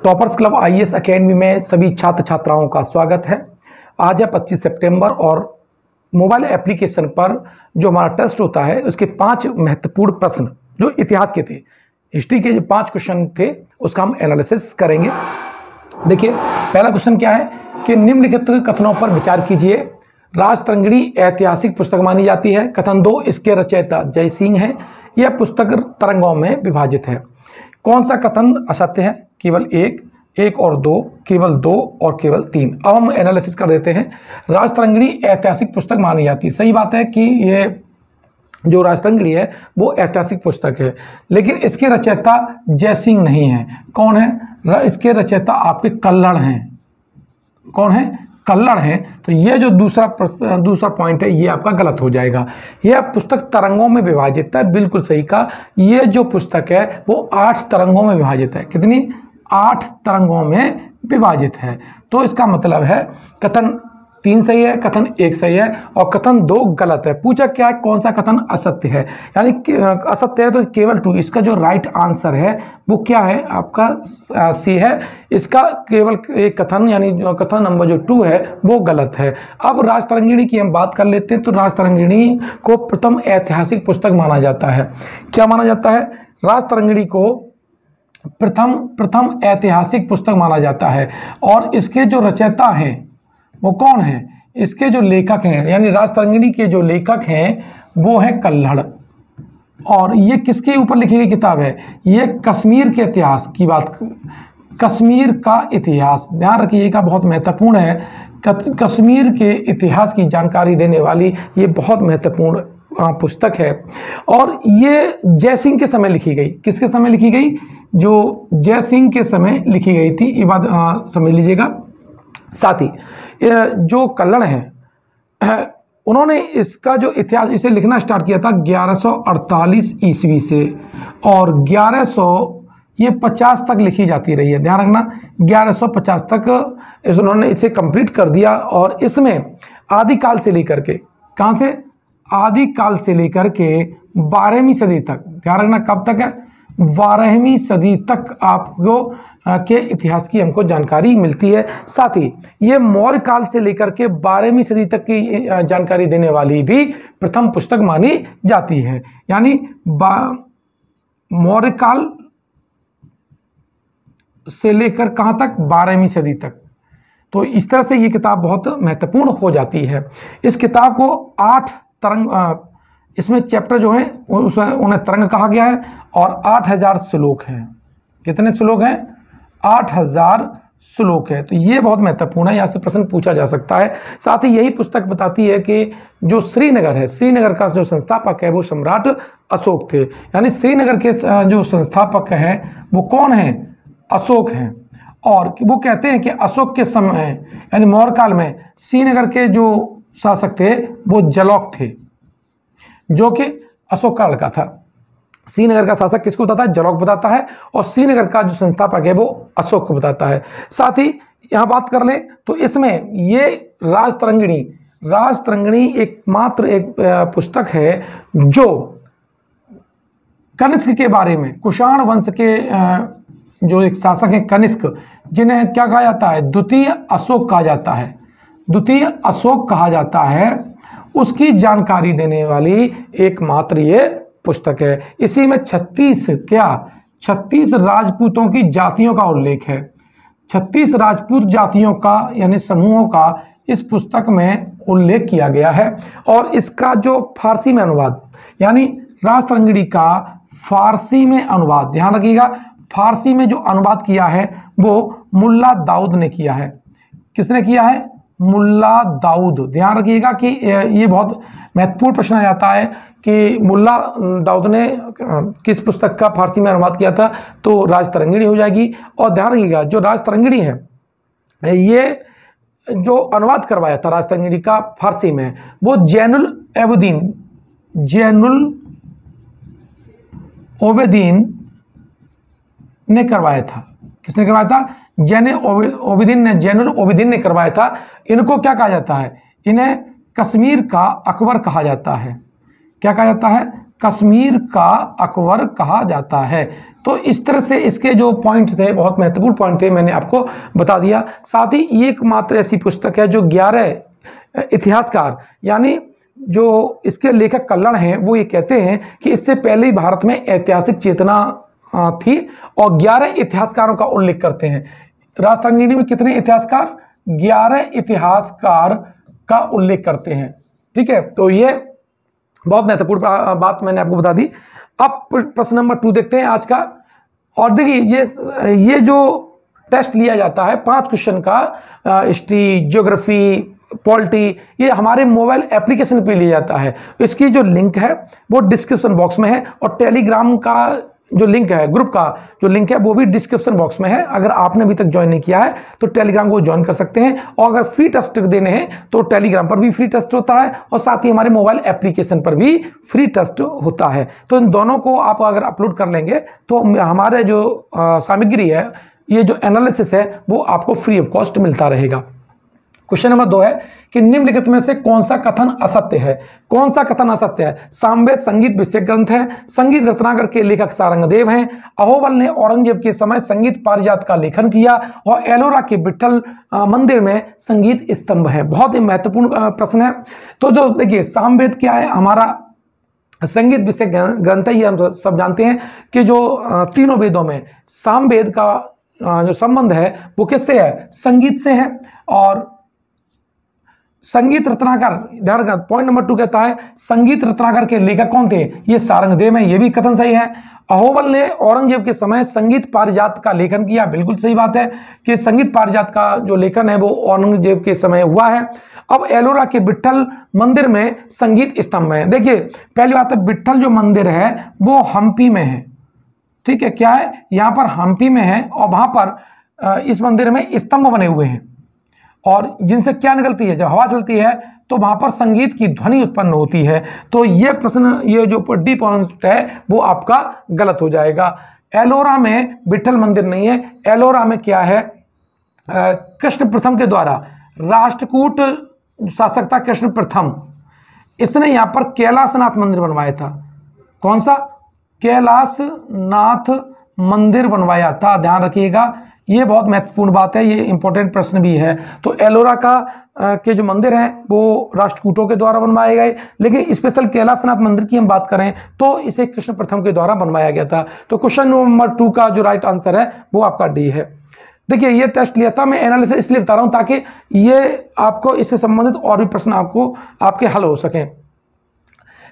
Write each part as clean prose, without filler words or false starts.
Toppers club IAS academy में सभी छात्र छात्राओं का स्वागत है। आज है 25 सितंबर और मोबाइल एप्लीकेशन पर जो हमारा टेस्ट होता है उसके 5 महत्वपूर्ण प्रश्न जो इतिहास के थे, हिस्ट्री के जो 5 क्वेश्चन थे उसका हम एनालिसिस करेंगे। देखिए, पहला क्वेश्चन क्या है कि निम्नलिखित कथनों पर विचार कीजिए। राजतरंगिणी ऐतिहासिक पुस्तक मानी जाती है। कथन 2, इसके रचयिता जय सिंह है। यह पुस्तक तरंगों में विभाजित है। कौन सा कथन असत्य है? केवल एक और 2, केवल 2 और केवल 3। अब हम एनालिसिस कर देते हैं। राजतरंगिणी ऐतिहासिक पुस्तक मानी जाती है। सही बात है कि ये जो राजतरंगिणी है वो ऐतिहासिक पुस्तक है, लेकिन इसके रचयिता जय सिंह नहीं है। कौन है? इसके रचयिता आपके कल्हड़ हैं। कौन है? कल्हड़ हैं। तो ये जो दूसरा पॉइंट है ये आपका गलत हो जाएगा। यह पुस्तक तरंगों में विभाजित है। बिल्कुल सही कहा। ये जो पुस्तक है वो 8 तरंगों में विभाजित है। कितनी? 8 तरंगों में विभाजित है। तो इसका मतलब है कथन 3 सही है, कथन 1 सही है और कथन 2 गलत है। पूछा क्या है? कौन सा कथन असत्य है? यानी असत्य है तो केवल 2। इसका जो राइट आंसर है वो क्या है? आपका सी है। इसका केवल एक कथन यानी जो कथन नंबर जो 2 है वो गलत है। अब राजतरंगिणी की हम बात कर लेते हैं। तो राजतरंगिणी को प्रथम ऐतिहासिक पुस्तक माना जाता है। क्या माना जाता है? राजतरंगिणी को प्रथम ऐतिहासिक पुस्तक माना जाता है। और इसके जो रचयिता हैं वो कौन है? इसके जो लेखक हैं यानी राजतरंगिणी के जो लेखक हैं वो है कल्हड़। और ये किसके ऊपर लिखी गई किताब है? ये कश्मीर के इतिहास की बात, कश्मीर का इतिहास ध्यान रखिएगा, बहुत महत्वपूर्ण है। कश्मीर के इतिहास की जानकारी देने वाली ये बहुत महत्वपूर्ण पुस्तक है। और ये जय सिंह के समय लिखी गई। किसके समय लिखी गई? जो जय सिंह के समय लिखी गई थी। ये बात समझ लीजिएगा। साथ ही जो कल्हड़ हैं उन्होंने इसका जो इतिहास इसे लिखना स्टार्ट किया था 1148 ईस्वी से और 1150 तक लिखी जाती रही है। ध्यान रखना, 1150 तक उन्होंने इसे कंप्लीट कर दिया। और इसमें आदिकाल से लेकर के, कहाँ से? आदिकाल से लेकर के 12वीं सदी तक, ध्यान रखना कब तक है? 12वीं सदी तक आपको के इतिहास की हमको जानकारी मिलती है। साथ ही ये मौर्य काल से लेकर के 12वीं सदी तक की जानकारी देने वाली भी प्रथम पुस्तक मानी जाती है। यानी मौर्य काल से लेकर कहाँ तक? 12वीं सदी तक। तो इस तरह से ये किताब बहुत महत्वपूर्ण हो जाती है। इस किताब को 8 तरंग, इसमें चैप्टर जो है उन्हें तरंग कहा गया है और 8000 श्लोक हैं। कितने श्लोक हैं? 8000 श्लोक है। तो ये बहुत महत्वपूर्ण है, यहाँ से प्रश्न पूछा जा सकता है। साथ ही यही पुस्तक बताती है कि जो श्रीनगर है, श्रीनगर का जो संस्थापक है वो सम्राट अशोक थे। यानी श्रीनगर के जो संस्थापक हैं वो कौन हैं? अशोक हैं। और वो कहते हैं कि अशोक के समय यानी मौर्य काल में श्रीनगर के जो शासक थे वो जलौक थे, जो कि अशोक का लड़का था। श्रीनगर का शासक किसको बताता है? जलौक बताता है। और श्रीनगर का जो संस्थापक है वो अशोक को बताता है। साथ ही यहाँ बात कर लें तो इसमें ये राजतरंगिणी एकमात्र एक पुस्तक है जो कनिष्क के बारे में, कुषाण वंश के जो एक शासक है कनिष्क, जिन्हें क्या कहा जाता है? द्वितीय अशोक कहा जाता है। द्वितीय अशोक कहा जाता है, उसकी जानकारी देने वाली एकमात्र ये पुस्तक है। इसी में 36 राजपूतों की जातियों का उल्लेख है। 36 राजपूत जातियों का यानी समूहों का इस पुस्तक में उल्लेख किया गया है। और इसका जो फारसी में अनुवाद यानी राजतरंगिणी का फारसी में अनुवाद, ध्यान रखिएगा, फारसी में जो अनुवाद किया है वो मुल्ला दाऊद ने किया है। किसने किया है? मुल्ला दाऊद। ध्यान रखिएगा कि ये बहुत महत्वपूर्ण प्रश्न आ जाता है कि मुल्ला दाऊद ने किस पुस्तक का फारसी में अनुवाद किया था, तो राजतरंगिणी हो जाएगी। और ध्यान रखिएगा जो राजतरंगिणी है ये जो अनुवाद करवाया था राजतरंगिणी का फारसी में वो जैनुल ओबेदीन ने करवाया था। किसने करवाया था? जैनुल ओबेदीन ने करवाया था। इनको क्या कहा जाता है? इन्हें कश्मीर का अकबर कहा जाता है। क्या कहा जाता है? कश्मीर का अकबर कहा जाता है। तो इस तरह से इसके जो पॉइंट थे, बहुत महत्वपूर्ण पॉइंट थे, मैंने आपको बता दिया। साथ ही एकमात्र ऐसी पुस्तक है जो 11 इतिहासकार यानी जो इसके लेखक कल्लण हैं वो ये कहते हैं कि इससे पहले ही भारत में ऐतिहासिक चेतना थी, और 11 इतिहासकारों का उल्लेख करते हैं। राजतरंगिणी में कितने इतिहासकार? 11 इतिहासकार का उल्लेख करते हैं। ठीक है, तो ये बहुत महत्वपूर्ण बात मैंने आपको बता दी। अब प्रश्न नंबर 2 देखते हैं आज का। और देखिए ये जो टेस्ट लिया जाता है 5 क्वेश्चन का, हिस्ट्री, ज्योग्राफी, पॉलिटी, ये हमारे मोबाइल एप्लीकेशन पे लिया जाता है। इसकी जो लिंक है वो डिस्क्रिप्शन बॉक्स में है, और टेलीग्राम का जो लिंक है, ग्रुप का जो लिंक है वो भी डिस्क्रिप्शन बॉक्स में है। अगर आपने अभी तक ज्वाइन नहीं किया है तो टेलीग्राम को ज्वाइन कर सकते हैं। और अगर फ्री टेस्ट देने हैं तो टेलीग्राम पर भी फ्री टेस्ट होता है, और साथ ही हमारे मोबाइल एप्लीकेशन पर भी फ्री टेस्ट होता है। तो इन दोनों को आप अगर अपलोड कर लेंगे तो हमारे जो सामग्री है, ये जो एनालिसिस है, वो आपको फ्री ऑफ कॉस्ट मिलता रहेगा। क्वेश्चन नंबर 2 है कि निम्नलिखित में से कौन सा कथन असत्य है? कौन सा कथन असत्य है? सामवेद संगीत विषयक ग्रंथ है, संगीत रत्नाकर के लेखक सारंगदेव हैं, अहोबल ने औरंगजेब के समय संगीत पारिजात का लेखन किया, और एलोरा के विठल मंदिर में संगीत स्तंभ है। बहुत ही महत्वपूर्ण प्रश्न है। तो जो देखिए सामवेद क्या है? हमारा संगीत विषयक ग्रंथ है। ये हम सब जानते हैं कि जो तीनों वेदों में सामवेद का जो संबंध है वो किससे है? संगीत से है। और संगीत रत्नाकर, ध्यान रखना, पॉइंट नंबर 2 कहता है संगीत रत्नाकर के लेखक कौन थे? ये सारंगदेव है। ये भी कथन सही है। अहोबल ने औरंगजेब के समय संगीत पारिजात का लेखन किया, बिल्कुल सही बात है कि संगीत पारिजात का जो लेखन है वो औरंगजेब के समय हुआ है। अब एलोरा के विठल मंदिर में संगीत स्तंभ है। देखिए पहली बात है, विठल जो मंदिर है वो हम्पी में है। ठीक है, क्या है? यहाँ पर हम्पी में है, और वहां पर इस मंदिर में स्तंभ बने हुए हैं, और जिनसे क्या निकलती है? जब हवा चलती है तो वहां पर संगीत की ध्वनि उत्पन्न होती है। तो ये प्रश्न, ये जो डी पॉइंट है वो आपका गलत हो जाएगा। एलोरा में विठल मंदिर नहीं है। एलोरा में क्या है? कृष्ण प्रथम के द्वारा, राष्ट्रकूट शासक था कृष्ण प्रथम, इसने यहां पर कैलाशनाथ मंदिर बनवाया था। कौन सा? कैलाशनाथ मंदिर बनवाया था। ध्यान रखिएगा, ये बहुत महत्वपूर्ण बात है, ये इंपॉर्टेंट प्रश्न भी है। तो एलोरा के जो मंदिर हैं वो राष्ट्रकूटों के द्वारा बनवाए गए, लेकिन स्पेशल कैलाशनाथ मंदिर की हम बात करें तो इसे कृष्ण प्रथम के द्वारा बनवाया गया था। तो क्वेश्चन नंबर 2 का जो राइट आंसर है वो आपका डी है। देखिए ये टेस्ट लिया था मैं, एनालिसिस इसलिए बता रहा हूं ताकि ये आपको इससे संबंधित और भी प्रश्न आपके हल हो सकें।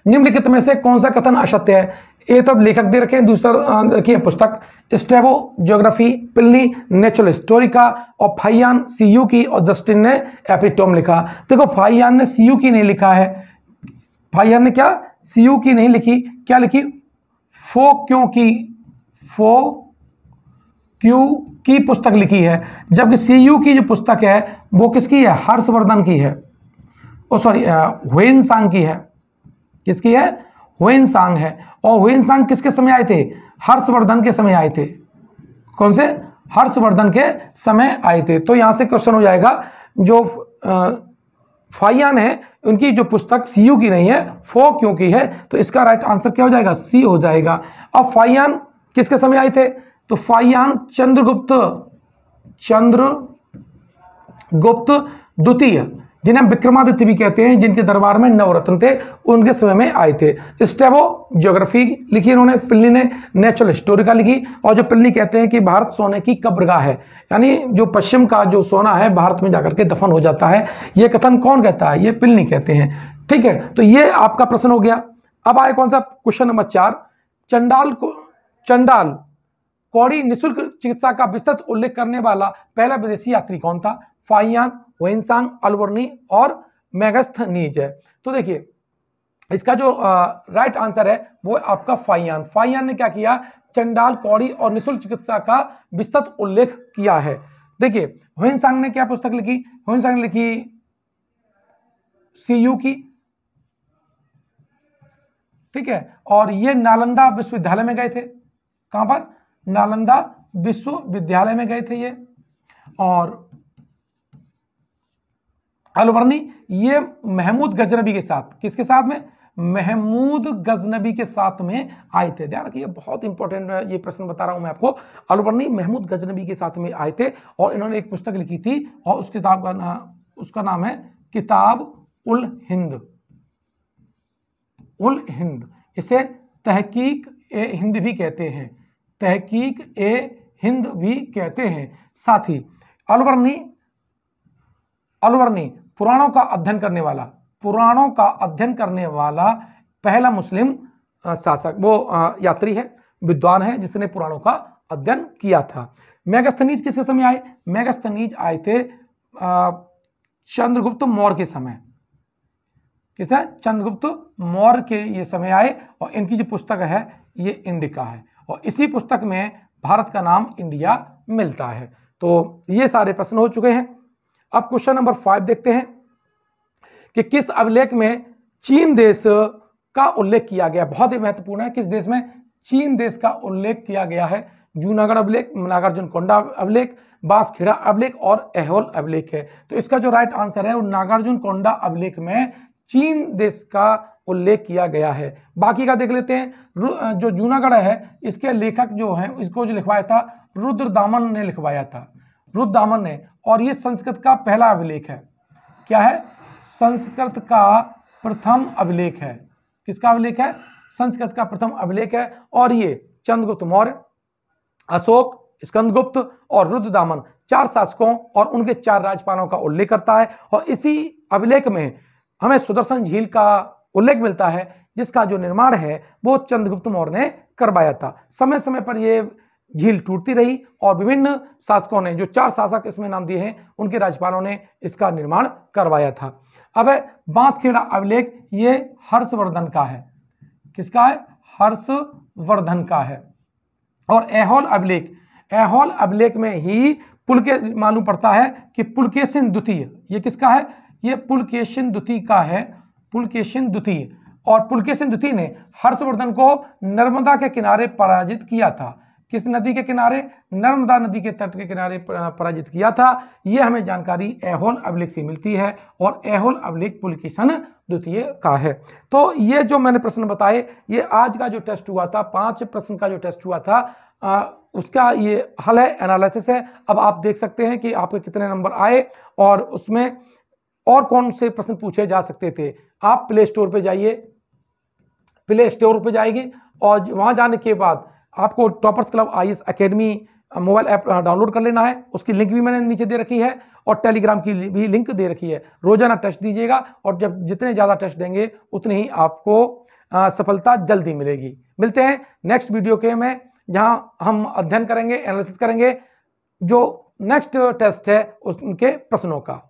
निम्नलिखित में से कौन सा कथन असत्य है? एक तरफ लेखक दे रखे हैं, दूसरा रखिए पुस्तक। स्ट्रैबो ज्योग्राफी, पिल्ली नेचुरल हिस्टोरिका, और फाइयान सीयू की, और जस्टिन ने एपिटोम लिखा। देखो फाइयान ने सीयू की नहीं लिखा है। फाइयान ने क्या? सीयू की नहीं लिखी, क्या लिखी? फो क्यों की पुस्तक लिखी है। जबकि सीयू की जो पुस्तक है वो किसकी है? हर्षवर्धन की है। ओ सॉरी, ह्वेनसांग की है। किसकी है? ह्वेनसांग है। और ह्वेनसांग किसके समय आए थे? हर्षवर्धन के समय आए थे। कौन से? हर्षवर्धन के समय आए थे। तो यहां से क्वेश्चन हो जाएगा, जो फाइयान है उनकी जो पुस्तक सीयू की नहीं है, फो क्यों की है। तो इसका राइट आंसर क्या हो जाएगा? सी हो जाएगा। अब फाइयान किसके समय आए थे? तो फाइयान चंद्रगुप्त द्वितीय, जिन्हें विक्रमादित्य भी कहते हैं, जिनके दरबार में नवरत्न थे, उनके समय में आए थे। स्ट्रैबो ज्योग्राफी लिखी इन्होंने, पिल्ली ने नेचुरल हिस्टोरिका लिखी। और जो पिल्ली कहते हैं कि भारत सोने की कब्रगाह है, यानी जो पश्चिम का जो सोना है भारत में जाकर के दफन हो जाता है। ये कथन कौन कहता है? ये पिल्ली कहते हैं। ठीक है, तो ये आपका प्रश्न हो गया। अब आए कौन सा? Question number 4। चंडाल कौड़ी निःशुल्क चिकित्सा का विस्तृत उल्लेख करने वाला पहला विदेशी यात्री कौन था? फाइयान, ह्वेनसांग, अल्बर्नी और मैगस्थनीज है। तो देखिए इसका जो राइट आंसर है वो आपका फाइयान। फाइयान ने क्या किया? चंडाल कौड़ी और निःशुल्क चिकित्सा का विस्तृत उल्लेख किया है। देखिए ह्वेनसांग ने क्या पुस्तक लिखी? ह्वेनसांग ने लिखी सीयू की। ठीक है, और ये नालंदा विश्वविद्यालय में गए थे। कहां पर? नालंदा विश्वविद्यालय में गए थे ये। और अलवर्नी ये महमूद गजनबी के साथ, किसके साथ में? महमूद गजनबी के साथ में आए थे। ध्यान रखिए, बहुत इंपॉर्टेंट ये प्रश्न बता रहा हूं मैं आपको। अलबर्नी महमूद गजनबी के साथ में आए थे और इन्होंने एक पुस्तक लिखी थी और उस किताब का उसका नाम है किताब उल हिंद। उल हिंद, इसे तहकीक ए हिंद भी कहते हैं, तहकीक ए हिंद भी कहते हैं। साथ ही अलबर्नी पुराणों का अध्ययन करने वाला, पुराणों का अध्ययन करने वाला पहला मुस्लिम शासक वो यात्री है, विद्वान है, जिसने पुराणों का अध्ययन किया था। मेगास्थनीज किसके समय आए? मेगास्थनीज आए थे चंद्रगुप्त मौर्य के समय। किसने? चंद्रगुप्त मौर्य के ये समय आए और इनकी जो पुस्तक है ये इंडिका है और इसी पुस्तक में भारत का नाम इंडिया मिलता है। तो ये सारे प्रश्न हो चुके हैं। अब क्वेश्चन नंबर 5 देखते हैं कि किस अभिलेख में चीन देश का उल्लेख किया गया। बहुत ही महत्वपूर्ण है, किस देश में चीन देश का उल्लेख किया गया है। जूनागढ़ अभिलेख, नागार्जुनकोंडा अभिलेख, बांसखेड़ा अभिलेख और ऐहोल अभिलेख है। तो इसका जो राइट आंसर है वो नागार्जुनकोंडा अभिलेख में चीन देश का उल्लेख किया गया है। बाकी का देख लेते हैं। जो जूनागढ़ है इसके लेखक जो हैं, इसको जो लिखवाया था रुद्रदामन ने लिखवाया था, रुद्रदामन ने। और ये संस्कृत का पहला अभिलेख है। क्या है? संस्कृत का प्रथम अभिलेख है। किसका अभिलेख है? संस्कृत का प्रथम अभिलेख है। और ये चंद्रगुप्त मौर्य, अशोक, स्कंदगुप्त और रुद्रदामन 4 शासकों और उनके 4 राजपालों का उल्लेख करता है। और इसी अभिलेख में हमें सुदर्शन झील का उल्लेख मिलता है, जिसका जो निर्माण है वो चंद्रगुप्त मौर्य ने करवाया था। समय समय पर ये झील टूटती रही और विभिन्न शासकों ने, जो 4 शासक इसमें नाम दिए हैं, उनके राज्यपालों ने इसका निर्माण करवाया था। अब बांसखेड़ा अभिलेख ये हर्षवर्धन का है। किसका है? हर्षवर्धन का है। और ऐहोल अभिलेख, ऐहोल अभिलेख में ही मालूम पड़ता है कि पुलकेशिन द्वितीय, ये किसका है? ये पुलकेशिन द्वितीय का है, पुलकेशिन द्वितीय। और पुलकेशिन द्वितीय ने हर्षवर्धन को नर्मदा के किनारे पराजित किया था। किस नदी के किनारे? नर्मदा नदी के तट के किनारे पराजित किया था। यह हमें जानकारी ऐहोल अभिलेख से मिलती है और ऐहोल अभिलेख पुलकेशिन द्वितीय का है। तो ये जो मैंने प्रश्न बताए, ये आज का जो टेस्ट हुआ था, 5 प्रश्न का जो टेस्ट हुआ था, उसका ये हल है, एनालिसिस है। अब आप देख सकते हैं कि आपके कितने नंबर आए और उसमें और कौन से प्रश्न पूछे जा सकते थे। आप प्ले स्टोर पे जाइए, प्ले स्टोर पे जाएंगे और वहां जाने के बाद आपको toppers club IAS academy mobile app download कर लेना है। उसकी लिंक भी मैंने नीचे दे रखी है और टेलीग्राम की भी लिंक दे रखी है। रोजाना टेस्ट दीजिएगा और जब जितने ज़्यादा टेस्ट देंगे उतनी ही आपको सफलता जल्दी मिलेगी। मिलते हैं नेक्स्ट वीडियो के में, जहां हम अध्ययन करेंगे, एनालिसिस करेंगे जो नेक्स्ट टेस्ट है उनके प्रश्नों का।